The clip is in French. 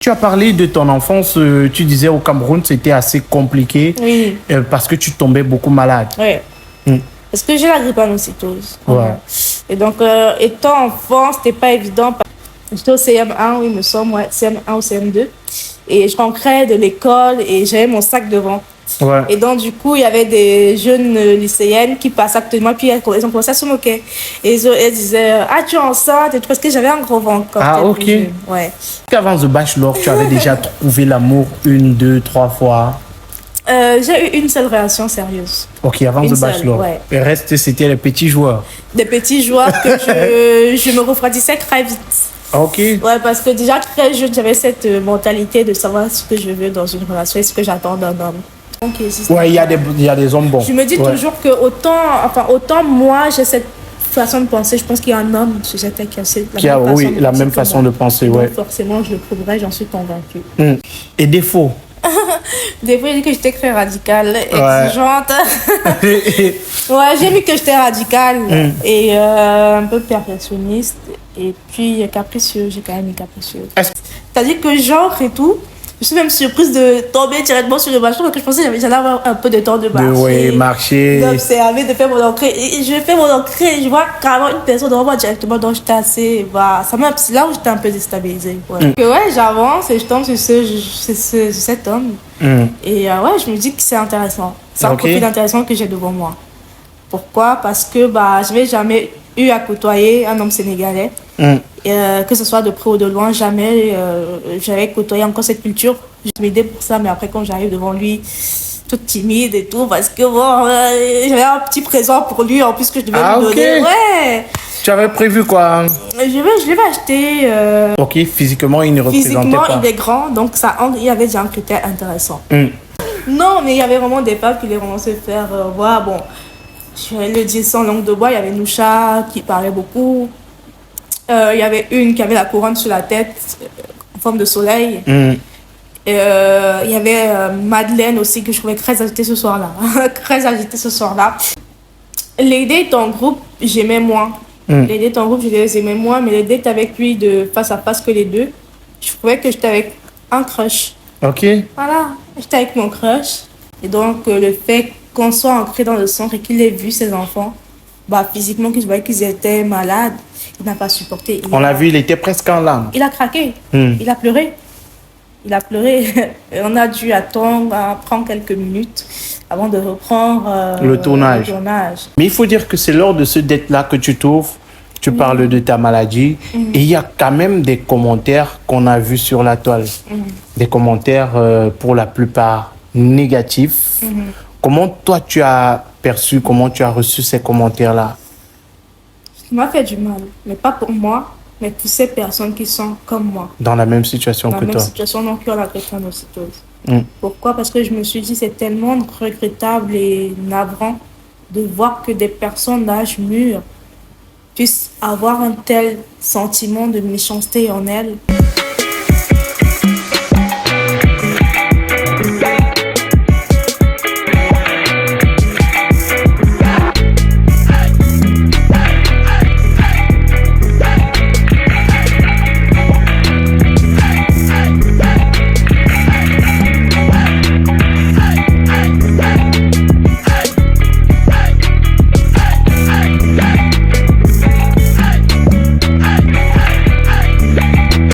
Tu as parlé de ton enfance, tu disais au Cameroun, c'était assez compliqué Oui. parce que tu tombais beaucoup malade. Oui. Mm. Parce que j'ai la drépanocytose. Ouais. Et donc, étant enfant, c'était pas évident. J'étais au CM1, oui, il me semble, ouais, CM1 ou CM2. Et je rentrais de l'école et j'avais mon sac devant. Ouais. Et donc, du coup, il y avait des jeunes lycéennes qui passaient à côté de moi, puis elles ont commencé à se moquer. Et elles disaient, ah, tu es enceinte, et tout, parce que j'avais un gros ventre quand Ah, j'étais ok. plus jeune. Ouais. Avant The Bachelor, tu avais déjà trouvé l'amour une, deux, trois fois. J'ai eu une seule relation sérieuse. Ok, avant Une The seule, Bachelor. ouais. Le reste, c'était les petits joueurs. Des petits joueurs que je me refroidissais très vite. Ok. Ouais, parce que déjà très jeune, j'avais cette mentalité de savoir ce que je veux dans une relation et ce que j'attends d'un homme. Donc, Ouais, il y a des hommes bons. je me dis Ouais. toujours que autant moi, j'ai cette façon de penser, je pense qu'il y a un homme sur cette terre qui a Qui a, oui, la même façon de penser, Donc, ouais. forcément, je le prouverai, j'en suis convaincue. Et défaut. Des fois, il dit que j'étais très radicale, Ouais. exigeante. Ouais, j'ai vu que j'étais radicale et un peu perfectionniste. Et puis capricieux, j'ai quand même mis capricieux. C'est-à-dire que genre et tout, je suis même surprise de tomber directement sur le marché parce que je pensais que j'allais avoir un peu de temps de marcher. Marcher. D'observer, de faire mon ancré. Et je fais mon ancré, je vois carrément une personne devant moi directement, donc j'étais assez. Bah, c'est là où j'étais un peu déstabilisée. Ouais. Donc, ouais, j'avance et je tombe sur cet homme. Et ouais, je me dis que c'est intéressant. C'est un profil intéressant que j'ai devant moi. Pourquoi? Parce que bah, je n'avais jamais eu à côtoyer un homme sénégalais. Que ce soit de près ou de loin, jamais j'avais côtoyé encore cette culture. Je m'aidais pour ça, mais après, quand j'arrive devant lui, toute timide et tout, parce que bon, j'avais un petit présent pour lui en plus que je devais lui donner. Ouais. Tu avais prévu quoi? Je l'ai acheté. Ok, physiquement, il ne représentait Physiquement, pas. il est grand, donc il y avait déjà un critère intéressant. Non, mais il y avait vraiment des femmes qui les vraiment se faire voir. Bon, je vais le dire sans langue de bois, il y avait Noucha qui parlait beaucoup. Il y avait une qui avait la couronne sur la tête en forme de soleil. Il y avait Madeleine aussi que je trouvais très agitée ce soir-là. Très agitée ce soir-là. Les dates en groupe, j'aimais moins. Les dates en groupe, je les aimais moins, mais les dates avec lui de face à face que les deux, je trouvais que j'étais avec un crush. Ok. Voilà, j'étais avec mon crush. Et donc, le fait qu'on soit ancré dans le centre et qu'il ait vu ses enfants, bah, physiquement, que je voyais qu'ils étaient malades, il n'a pas supporté. On l'a vu, il était presque en larmes. Il a craqué. Il a pleuré. Il a pleuré. Et on a dû attendre, prendre quelques minutes avant de reprendre le tournage. Mais il faut dire que c'est lors de ce date-là que tu trouves, tu parles de ta maladie, et il y a quand même des commentaires qu'on a vus sur la toile. Des commentaires pour la plupart négatifs. Comment toi tu as perçu, comment tu as reçu ces commentaires-là? Ça m'a fait du mal, mais pas pour moi, mais pour ces personnes qui sont comme moi. Dans la même situation que toi. Dans la même situation, donc qui ont la drépanocytose. Pourquoi? Parce que je me suis dit c'est tellement regrettable et navrant de voir que des personnes d'âge mûr puissent avoir un tel sentiment de méchanceté en elles.